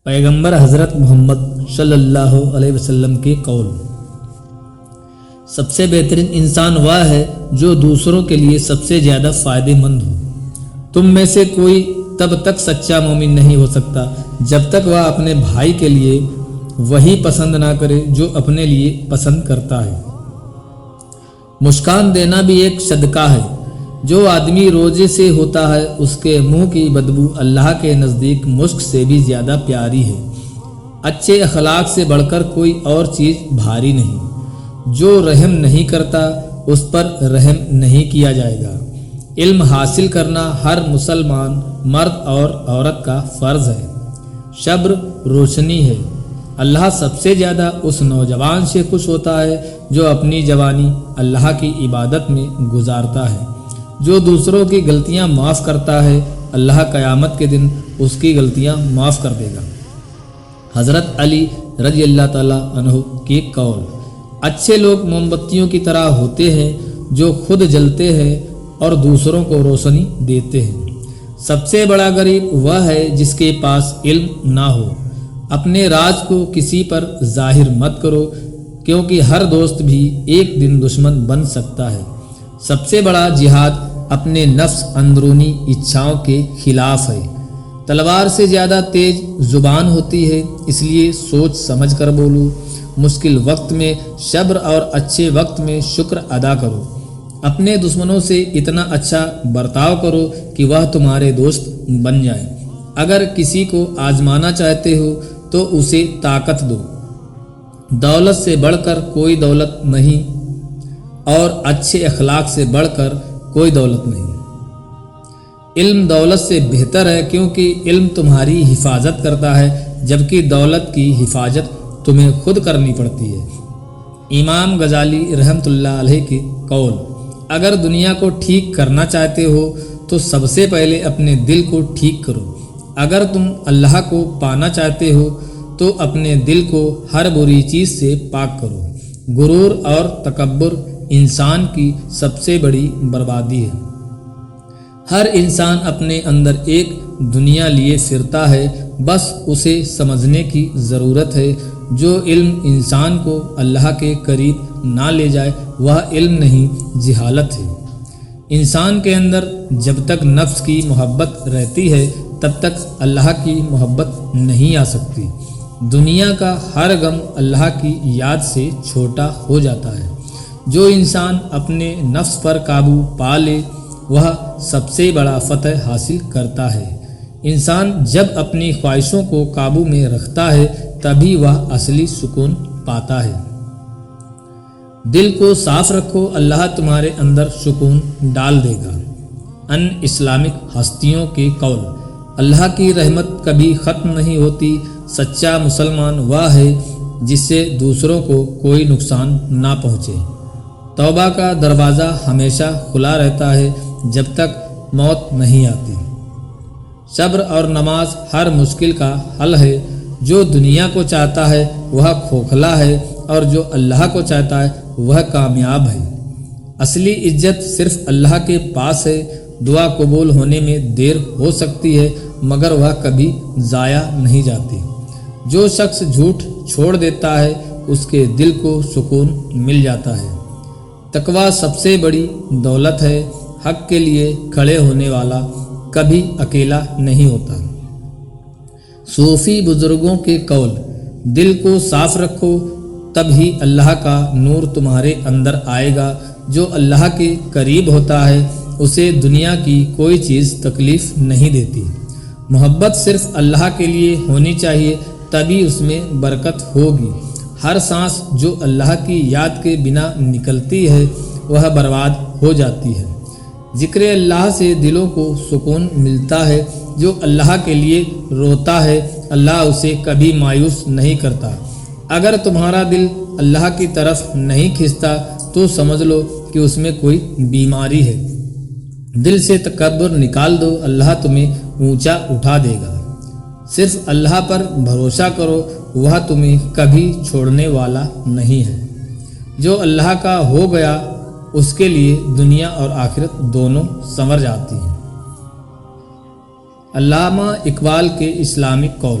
پیغمبر حضرت محمد صلی اللہ علیہ وسلم کے قول: سب سے بہترین انسان وہ ہے جو دوسروں کے لیے سب سے زیادہ فائدہ مند ہو۔ تم میں سے کوئی تب تک سچا مومن نہیں ہو سکتا جب تک وہ اپنے بھائی کے لیے وہی پسند نہ کرے جو اپنے لیے پسند کرتا ہے۔ مسکان دینا بھی ایک صدقہ ہے۔ جو آدمی روزے سے ہوتا ہے اس کے منہ کی بدبو اللہ کے نزدیک مشک سے بھی زیادہ پیاری ہے۔ اچھے اخلاق سے بڑھ کر کوئی اور چیز بھاری نہیں۔ جو رحم نہیں کرتا اس پر رحم نہیں کیا جائے گا۔ علم حاصل کرنا ہر مسلمان مرد اور عورت کا فرض ہے۔ صبر روشنی ہے۔ اللہ سب سے زیادہ اس نوجوان سے خوش ہوتا ہے جو اپنی جوانی اللہ کی عبادت میں گزارتا ہے۔ جو دوسروں کی غلطیاں معاف کرتا ہے اللہ قیامت کے دن اس کی غلطیاں معاف کر دے گا۔ حضرت علی رضی اللہ تعالیٰ عنہ کی قول: اچھے لوگ موم بتیوں کی طرح ہوتے ہیں جو خود جلتے ہیں اور دوسروں کو روشنی دیتے ہیں۔ سب سے بڑا غریب وہ ہے جس کے پاس علم نہ ہو۔ اپنے راز کو کسی پر ظاہر مت کرو کیونکہ ہر دوست بھی ایک دن دشمن بن سکتا ہے۔ سب سے بڑا جہاد اپنے نفس اندرونی اچھاؤں کے خلاف ہے۔ تلوار سے زیادہ تیز زبان ہوتی ہے، اس لیے سوچ سمجھ کر بولو۔ مشکل وقت میں صبر اور اچھے وقت میں شکر ادا کرو۔ اپنے دشمنوں سے اتنا اچھا برتاؤ کرو کہ وہ تمہارے دوست بن جائیں۔ اگر کسی کو آزمانا چاہتے ہو تو اسے طاقت دو۔ دولت سے بڑھ کر کوئی دولت نہیں اور اچھے اخلاق سے بڑھ کر کوئی دولت نہیں۔ علم دولت سے بہتر ہے کیونکہ علم تمہاری حفاظت کرتا ہے جبکہ دولت کی حفاظت تمہیں خود کرنی پڑتی ہے۔ امام غزالی رحمۃ اللہ علیہ کی قول: اگر دنیا کو ٹھیک کرنا چاہتے ہو تو سب سے پہلے اپنے دل کو ٹھیک کرو۔ اگر تم اللہ کو پانا چاہتے ہو تو اپنے دل کو ہر بری چیز سے پاک کرو۔ غرور اور تکبر انسان کی سب سے بڑی بربادی ہے۔ ہر انسان اپنے اندر ایک دنیا لیے پھرتا ہے، بس اسے سمجھنے کی ضرورت ہے۔ جو علم انسان کو اللہ کے قریب نہ لے جائے وہ علم نہیں، جہالت ہے۔ انسان کے اندر جب تک نفس کی محبت رہتی ہے تب تک اللہ کی محبت نہیں آ سکتی۔ دنیا کا ہر غم اللہ کی یاد سے چھوٹا ہو جاتا ہے۔ جو انسان اپنے نفس پر قابو پا لے وہ سب سے بڑا فتح حاصل کرتا ہے۔ انسان جب اپنی خواہشوں کو قابو میں رکھتا ہے تبھی وہ اصلی سکون پاتا ہے۔ دل کو صاف رکھو، اللہ تمہارے اندر سکون ڈال دے گا۔ ان اسلامک ہستیوں کی قول: اللہ کی رحمت کبھی ختم نہیں ہوتی۔ سچا مسلمان وہ ہے جس سے دوسروں کو کوئی نقصان نہ پہنچے۔ توبہ کا دروازہ ہمیشہ کھلا رہتا ہے جب تک موت نہیں آتی۔ صبر اور نماز ہر مشکل کا حل ہے۔ جو دنیا کو چاہتا ہے وہ کھوکھلا ہے اور جو اللہ کو چاہتا ہے وہ کامیاب ہے۔ اصلی عزت صرف اللہ کے پاس ہے۔ دعا قبول ہونے میں دیر ہو سکتی ہے مگر وہ کبھی ضائع نہیں جاتی۔ جو شخص جھوٹ چھوڑ دیتا ہے اس کے دل کو سکون مل جاتا ہے۔ تقویٰ سب سے بڑی دولت ہے۔ حق کے لیے کھڑے ہونے والا کبھی اکیلا نہیں ہوتا۔ صوفی بزرگوں کے قول: دل کو صاف رکھو تب ہی اللہ کا نور تمہارے اندر آئے گا۔ جو اللہ کے قریب ہوتا ہے اسے دنیا کی کوئی چیز تکلیف نہیں دیتی۔ محبت صرف اللہ کے لیے ہونی چاہیے تبھی اس میں برکت ہوگی۔ ہر سانس جو اللہ کی یاد کے بنا نکلتی ہے وہ برباد ہو جاتی ہے۔ ذکر اللہ سے دلوں کو سکون ملتا ہے۔ جو اللہ کے لیے روتا ہے اللہ اسے کبھی مایوس نہیں کرتا۔ اگر تمہارا دل اللہ کی طرف نہیں کھنچتا تو سمجھ لو کہ اس میں کوئی بیماری ہے۔ دل سے تکبر نکال دو، اللہ تمہیں اونچا اٹھا دے گا۔ صرف اللہ پر بھروسہ کرو، وہ تمہیں کبھی چھوڑنے والا نہیں ہے۔ جو اللہ کا ہو گیا اس کے لیے دنیا اور آخرت دونوں سنور جاتی ہیں۔ علامہ اقبال کے اسلامک قول: